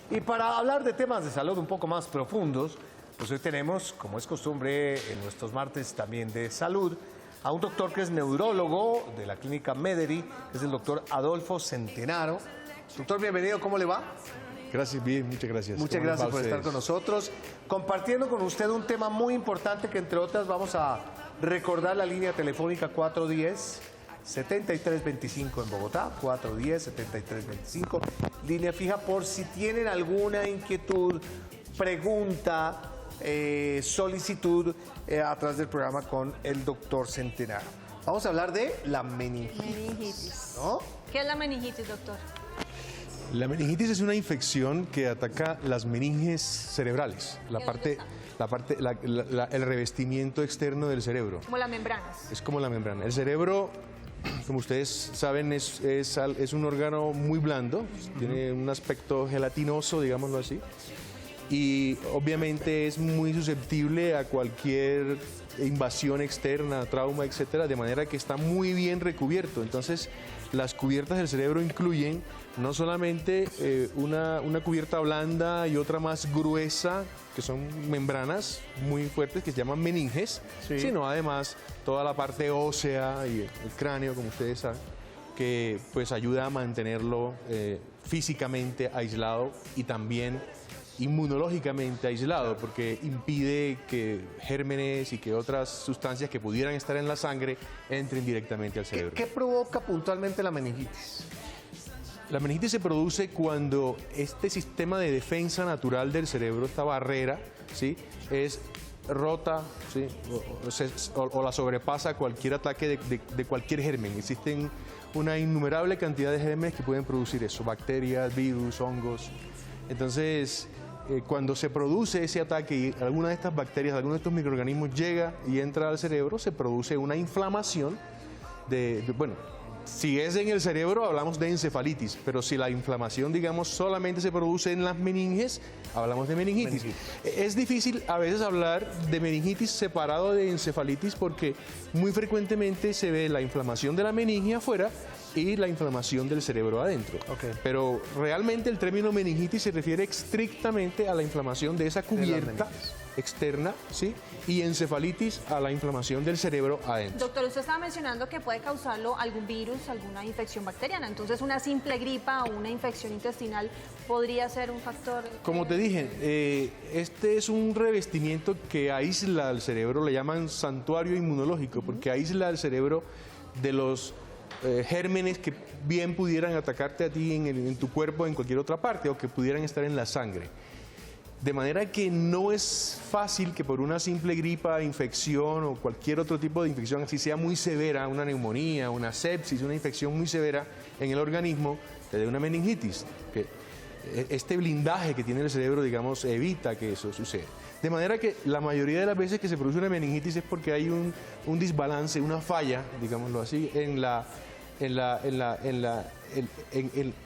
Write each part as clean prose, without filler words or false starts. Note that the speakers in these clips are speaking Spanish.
Y para hablar de temas de salud un poco más profundos, pues hoy tenemos, como es costumbre en nuestros martes también de salud, a un doctor que es neurólogo de la clínica Mederi, que es el doctor Adolfo Centenaro. Doctor, bienvenido, ¿cómo le va? Gracias, bien, muchas gracias. Muchas gracias por estar con nosotros, compartiendo con usted un tema muy importante que entre otras vamos a recordar la línea telefónica 410-7325 en Bogotá, 410-7325, línea fija por si tienen alguna inquietud, pregunta, solicitud a través del programa con el doctor Centenaro. Vamos a hablar de la meningitis, ¿no? ¿Qué es la meningitis, doctor? La meningitis es una infección que ataca las meninges cerebrales, el revestimiento externo del cerebro. Como las membranas. Es como la membrana. El cerebro, como ustedes saben, es un órgano muy blando, tiene un aspecto gelatinoso, digámoslo así, y obviamente es muy susceptible a cualquier invasión externa, trauma, etcétera, de manera que está muy bien recubierto. Entonces, las cubiertas del cerebro incluyen no solamente una cubierta blanda y otra más gruesa, que son membranas muy fuertes que se llaman meninges, sí, sino además toda la parte ósea y el cráneo, como ustedes saben, que pues ayuda a mantenerlo físicamente aislado y también inmunológicamente aislado, porque impide que gérmenes y que otras sustancias que pudieran estar en la sangre entren directamente al cerebro. ¿Qué provoca puntualmente la meningitis? La meningitis se produce cuando este sistema de defensa natural del cerebro, esta barrera, ¿sí?, es rota, ¿sí?, o la sobrepasa cualquier ataque de cualquier germen. Existen una innumerable cantidad de gérmenes que pueden producir eso, bacterias, virus, hongos. Entonces, cuando se produce ese ataque y alguna de estas bacterias, alguno de estos microorganismos llega y entra al cerebro, se produce una inflamación bueno, si es en el cerebro hablamos de encefalitis, pero si la inflamación, digamos, solamente se produce en las meninges, hablamos de meningitis. Es difícil a veces hablar de meningitis separado de encefalitis porque muy frecuentemente se ve la inflamación de la meninge afuera y la inflamación del cerebro adentro. Okay. Pero realmente el término meningitis se refiere estrictamente a la inflamación de esa cubierta externa, ¿sí?, y encefalitis a la inflamación del cerebro adentro. Doctor, usted estaba mencionando que puede causarlo algún virus, alguna infección bacteriana. Entonces, una simple gripa o una infección intestinal podría ser un factor. Como te dije, este es un revestimiento que aísla al cerebro, le llaman santuario inmunológico, porque aísla al cerebro de los gérmenes que bien pudieran atacarte a ti en tu cuerpo, en cualquier otra parte, o que pudieran estar en la sangre. De manera que no es fácil que por una simple gripa, infección o cualquier otro tipo de infección, así sea muy severa, una neumonía, una sepsis, una infección muy severa en el organismo, te dé una meningitis. Que este blindaje que tiene el cerebro, digamos, evita que eso suceda. De manera que la mayoría de las veces que se produce una meningitis es porque hay un desbalance, una falla, digámoslo así, en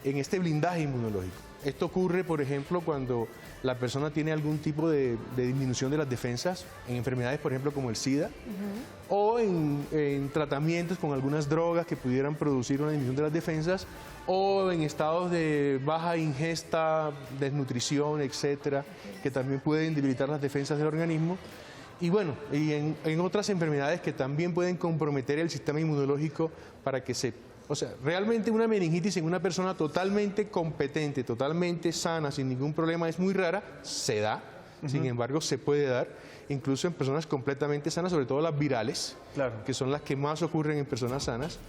este blindaje inmunológico. Esto ocurre, por ejemplo, cuando la persona tiene algún tipo de disminución de las defensas, en enfermedades, por ejemplo, como el SIDA, o en tratamientos con algunas drogas que pudieran producir una disminución de las defensas, o en estados de baja ingesta, desnutrición, etcétera, que también pueden debilitar las defensas del organismo. Y bueno, y en otras enfermedades que también pueden comprometer el sistema inmunológico para que o sea, realmente una meningitis en una persona totalmente competente, totalmente sana, sin ningún problema, es muy rara, se da, sin embargo se puede dar, incluso en personas completamente sanas, sobre todo las virales, claro, que son las que más ocurren en personas sanas,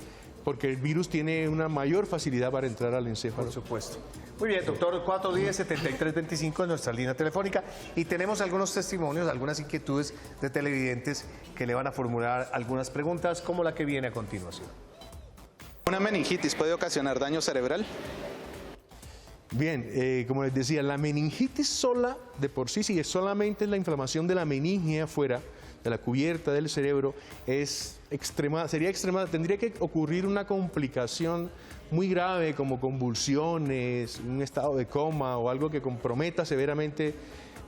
porque el virus tiene una mayor facilidad para entrar al encéfalo. Por supuesto. Muy bien, doctor, 410-7325 en nuestra línea telefónica, y tenemos algunos testimonios, algunas inquietudes de televidentes que le van a formular algunas preguntas, como la que viene a continuación. ¿Una meningitis puede ocasionar daño cerebral? Bien, como les decía, la meningitis sola, de por sí, si es solamente la inflamación de la meninge afuera, de la cubierta del cerebro, sería extremada. Tendría que ocurrir una complicación muy grave, como convulsiones, un estado de coma o algo que comprometa severamente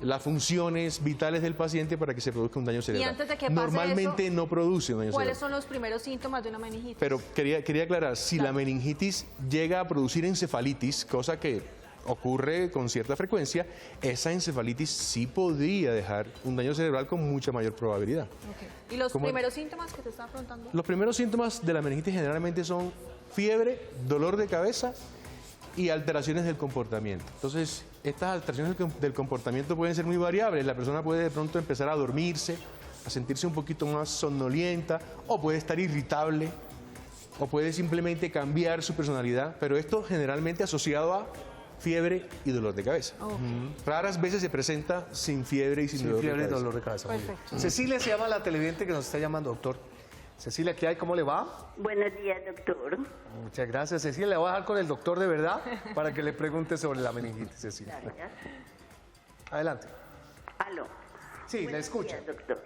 las funciones vitales del paciente para que se produzca un daño cerebral. Y antes de que pase normalmente eso, no produce un daño cerebral. ¿Cuáles son los primeros síntomas de una meningitis? Pero quería aclarar, si la meningitis llega a producir encefalitis, cosa que ocurre con cierta frecuencia, esa encefalitis sí podría dejar un daño cerebral con mucha mayor probabilidad. Ok. ¿Y los ¿Cómo? primeros síntomas que te estaba preguntando? Los primeros síntomas de la meningitis generalmente son fiebre, dolor de cabeza y alteraciones del comportamiento. Entonces, estas alteraciones del comportamiento pueden ser muy variables. La persona puede de pronto empezar a dormirse, a sentirse un poquito más somnolienta, o puede estar irritable, o puede simplemente cambiar su personalidad, pero esto generalmente asociado a fiebre y dolor de cabeza. Raras veces se presenta sin fiebre y sin dolor de Fiebre y cabeza. dolor de cabeza. Muy bien. Perfecto. Cecilia se llama la televidente que nos está llamando, doctor. Cecilia, ¿qué hay? ¿Cómo le va? Buenos días, doctor. Muchas gracias, Cecilia. Le voy a dejar con el doctor de verdad para que le pregunte sobre la meningitis, Cecilia. Gracias. Adelante. Aló. Sí, le Buenos escucho. días, doctor.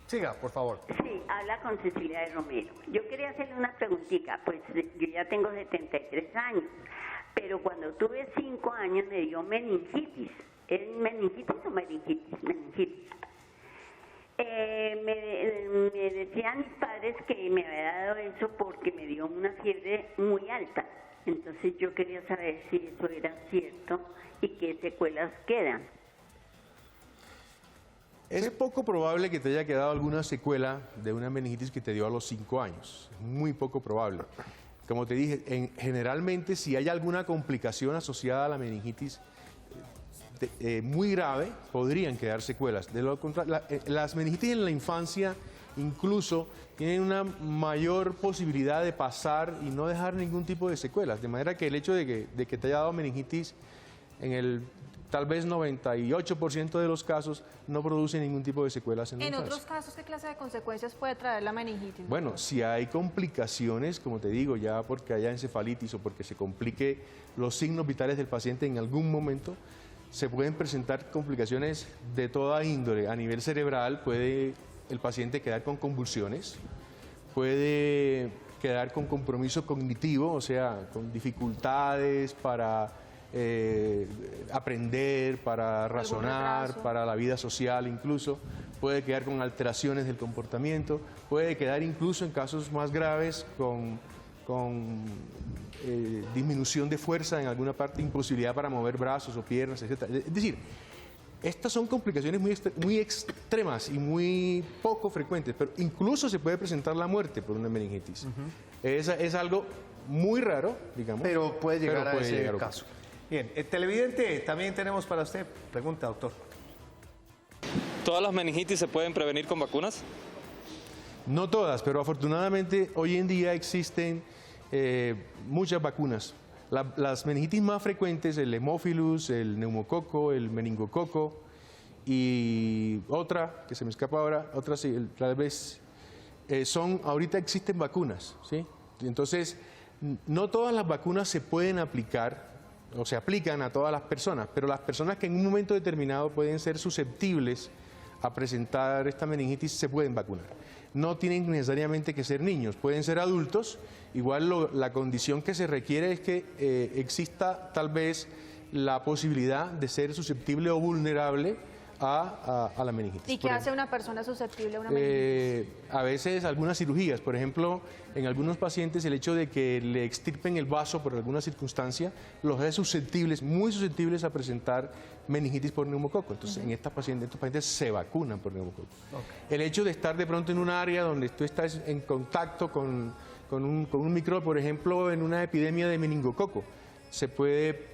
Siga, por favor. Sí, habla con Cecilia de Romero. Yo quería hacerle una preguntita, pues yo ya tengo 73 años, pero cuando tuve 5 años me dio meningitis. ¿Es meningitis o meningitis? Meningitis. Me decían mis padres que me había dado eso porque me dio una fiebre muy alta. Entonces yo quería saber si eso era cierto y qué secuelas quedan. Es poco probable que te haya quedado alguna secuela de una meningitis que te dio a los 5 años. Es muy poco probable. Como te dije, generalmente si hay alguna complicación asociada a la meningitis muy grave, podrían quedar secuelas. De lo contrario, las meningitis en la infancia incluso tienen una mayor posibilidad de pasar y no dejar ningún tipo de secuelas. De manera que el hecho de que te haya dado meningitis en el tal vez 98% de los casos no produce ningún tipo de secuelas en la En infancia. otros casos, ¿qué clase de consecuencias puede traer la meningitis? Bueno, si hay complicaciones, como te digo, ya porque haya encefalitis o porque se complique los signos vitales del paciente en algún momento, se pueden presentar complicaciones de toda índole. A nivel cerebral puede el paciente quedar con convulsiones, puede quedar con compromiso cognitivo, o sea, con dificultades para aprender, para razonar, retraso. para la vida social incluso, puede quedar con alteraciones del comportamiento, puede quedar incluso en casos más graves con disminución de fuerza en alguna parte, imposibilidad para mover brazos o piernas, etc. Es decir, estas son complicaciones muy extremas y muy poco frecuentes, pero incluso se puede presentar la muerte por una meningitis. Es algo muy raro, digamos. Pero puede llegar a puede ese llegar a caso. Bien, televidente, también tenemos para usted pregunta, doctor. ¿Todas las meningitis se pueden prevenir con vacunas? No todas, pero afortunadamente hoy en día existen muchas vacunas. Las meningitis más frecuentes, el Haemophilus, el neumococo, el meningococo y otra, que se me escapa ahora, otra sí, tal vez, ahorita existen vacunas, ¿sí? Entonces, no todas las vacunas se pueden aplicar o se aplican a todas las personas, pero las personas que en un momento determinado pueden ser susceptibles a presentar esta meningitis se pueden vacunar. No tienen necesariamente que ser niños, pueden ser adultos. Igual la condición que se requiere es que exista tal vez la posibilidad de ser susceptible o vulnerable a la meningitis. ¿Y qué hace una persona susceptible a una meningitis? A veces algunas cirugías, por ejemplo, en algunos pacientes el hecho de que le extirpen el vaso por alguna circunstancia los hace susceptibles, muy susceptibles a presentar meningitis por neumococo. Entonces, estos pacientes se vacunan por neumococo. El hecho de estar de pronto en un área donde tú estás en contacto con un microbio, por ejemplo, en una epidemia de meningococo, se puede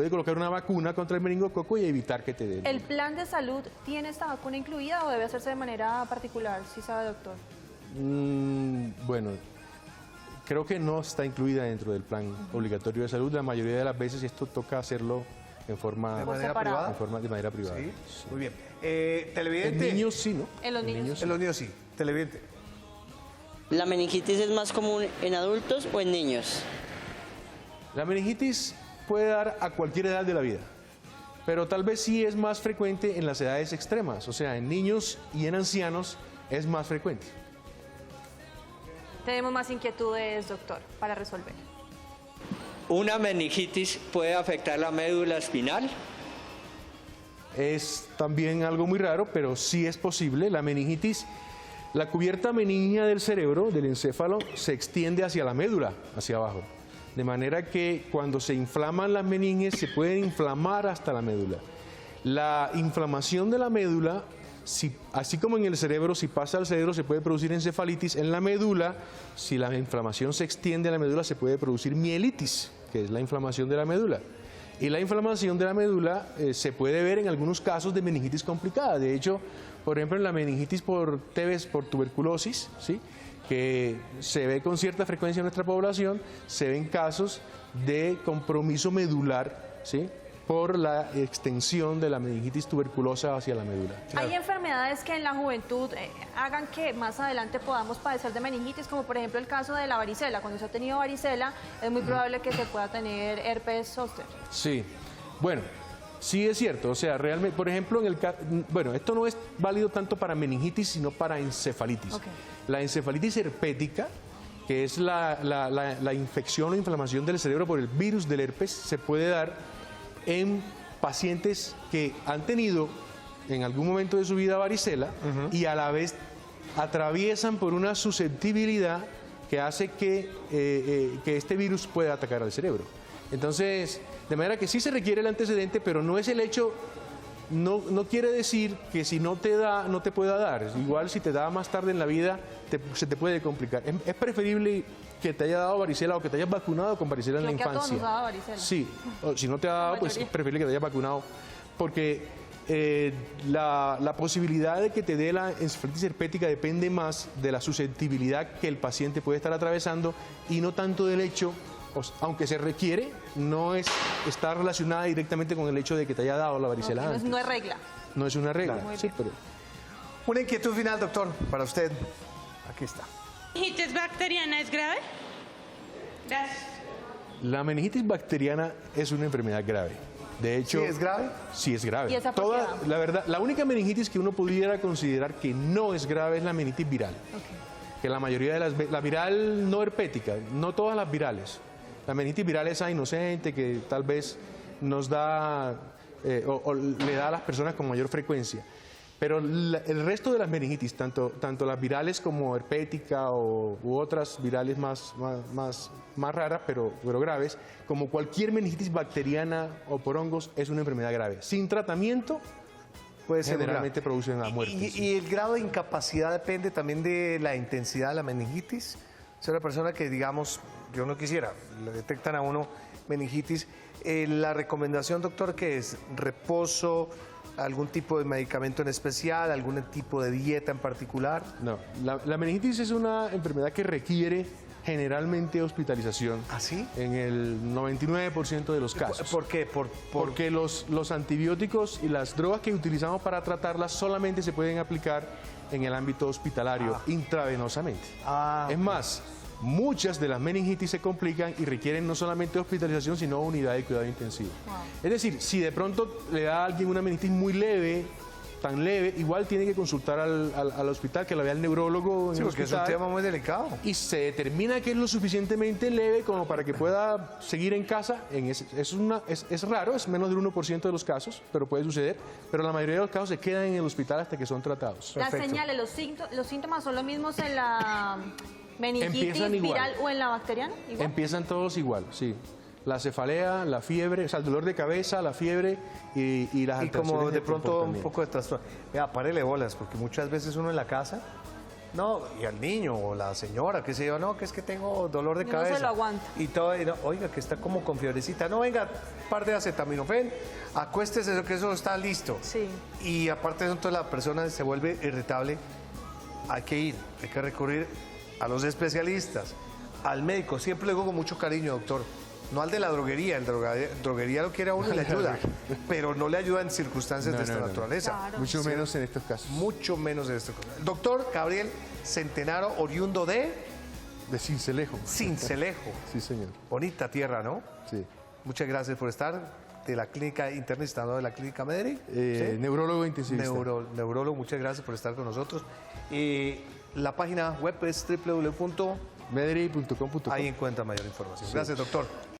colocar una vacuna contra el meningococo y evitar que te dé. ¿El plan de salud tiene esta vacuna incluida o debe hacerse de manera particular? ¿Sí sabe, doctor? Bueno, creo que no está incluida dentro del plan obligatorio de salud. La mayoría de las veces esto toca hacerlo de manera separado. privada. Sí, muy bien. Televidente. En niños sí, ¿no? En los niños. En los niños sí. Televidente. ¿La meningitis es más común en adultos o en niños? La meningitis puede dar a cualquier edad de la vida, pero tal vez sí es más frecuente en las edades extremas, o sea, en niños y en ancianos es más frecuente. Tenemos más inquietudes, doctor, para resolver. ¿Una meningitis puede afectar la médula espinal? Es también algo muy raro, pero sí es posible. La meningitis, la cubierta meningia del cerebro, del encéfalo, se extiende hacia la médula, hacia abajo. De manera que cuando se inflaman las meninges se pueden inflamar hasta la médula. La inflamación de la médula, así como en el cerebro, si pasa al cerebro se puede producir encefalitis. En la médula, si la inflamación se extiende a la médula, se puede producir mielitis, que es la inflamación de la médula. Y la inflamación de la médula se puede ver en algunos casos de meningitis complicada. De hecho, por ejemplo, en la meningitis por TB, por tuberculosis, ¿sí?, que se ve con cierta frecuencia en nuestra población, se ven casos de compromiso medular, ¿sí?, por la extensión de la meningitis tuberculosa hacia la médula. Hay enfermedades que en la juventud hagan que más adelante podamos padecer de meningitis, como por ejemplo el caso de la varicela. Cuando se ha tenido varicela, es muy probable que se pueda tener herpes zóster. Sí, bueno, sí es cierto. O sea, realmente, por ejemplo, bueno, esto no es válido tanto para meningitis, sino para encefalitis. Okay. La encefalitis herpética, que es la infección o inflamación del cerebro por el virus del herpes, se puede dar en pacientes que han tenido en algún momento de su vida varicela y a la vez atraviesan por una susceptibilidad que hace que este virus pueda atacar al cerebro. Entonces, de manera que sí se requiere el antecedente, pero no es el hecho, no quiere decir que si no te da, no te pueda dar. Igual si te da más tarde en la vida, se te puede complicar. Es preferible que te haya dado varicela o que te hayas vacunado con varicela en la infancia. A todos nos ha dado varicela. Sí, o si no te ha dado, pues es preferible que te hayas vacunado, porque la posibilidad de que te dé la encefalitis herpética depende más de la susceptibilidad que el paciente puede estar atravesando y no tanto del hecho, aunque se requiere, está relacionada directamente con el hecho de que te haya dado la varicela antes. No es regla. No es una regla, sí, pero... Una inquietud final, doctor, para usted. Aquí está. ¿La meningitis bacteriana es grave? Gracias. La meningitis bacteriana es una enfermedad grave. De hecho, ¿Sí es grave? Sí es grave. ¿Y esa por qué? La verdad, la única meningitis que uno pudiera considerar que no es grave es la meningitis viral. Okay. Que la mayoría de la viral no herpética, no todas las virales. La meningitis viral es esa inocente que tal vez nos da o le da a las personas con mayor frecuencia. Pero el resto de las meningitis, tanto las virales como herpética u otras virales más raras, pero graves, como cualquier meningitis bacteriana o por hongos, es una enfermedad grave. Sin tratamiento, puede ser generalmente producen la muerte. ¿Y el grado de incapacidad depende también de la intensidad de la meningitis? Si una persona que, digamos, yo no quisiera, le detectan a uno meningitis, la recomendación, doctor, ¿qué es? ¿Reposo? ¿Algún tipo de medicamento en especial? ¿Algún tipo de dieta en particular? No, la meningitis es una enfermedad que requiere generalmente hospitalización. ¿Ah, sí? En el 99% de los casos. ¿Por qué? Porque los antibióticos y las drogas que utilizamos para tratarlas solamente se pueden aplicar en el ámbito hospitalario, intravenosamente. Es más, muchas de las meningitis se complican y requieren no solamente hospitalización, sino unidad de cuidado intensivo. Es decir, si de pronto le da a alguien una meningitis muy leve, tan leve, igual tiene que consultar al hospital, que la vea el neurólogo en el porque hospital, es un tema muy delicado. y se determina que es lo suficientemente leve como para que pueda seguir en casa. Es raro, es menos del 1% de los casos, pero puede suceder, pero la mayoría de los casos se quedan en el hospital hasta que son tratados. Las señales, los síntomas son los mismos en la meningitis viral o en la bacteriana. ¿Igual? Empiezan todos igual, sí. La cefalea, la fiebre, o sea, el dolor de cabeza, la fiebre y las alteraciones. Y como de del pronto un comportamiento. poco de trastorno. Vea, párele bolas, porque muchas veces uno en la casa, no, y al niño o la señora, que se yo, no, que es que tengo dolor de cabeza. No se lo aguanta. Y todo, y no, oiga, que está como con fiebrecita. No, venga, par de acetaminofén, acuéstese, que eso está listo. Sí. Y aparte de eso, entonces la persona se vuelve irritable. Hay que recurrir a los especialistas, al médico. Siempre le digo con mucho cariño, doctor. No al de la droguería, el droguería lo quiere a uno y le ayuda, pero no le ayuda en circunstancias de esta naturaleza. Claro. Mucho menos en estos casos. Mucho menos en estos casos. Doctor Gabriel Centenaro, oriundo de Cincelejo. Cincelejo. Sí, señor. Bonita tierra, ¿no? Sí. Muchas gracias por estar. De la clínica internista, ¿no? De la clínica Mederi. ¿Sí? Neurólogo intensivista. Neurólogo, muchas gracias por estar con nosotros. La página web es www.mederi.com.co. Ahí encuentra mayor información. Gracias, doctor.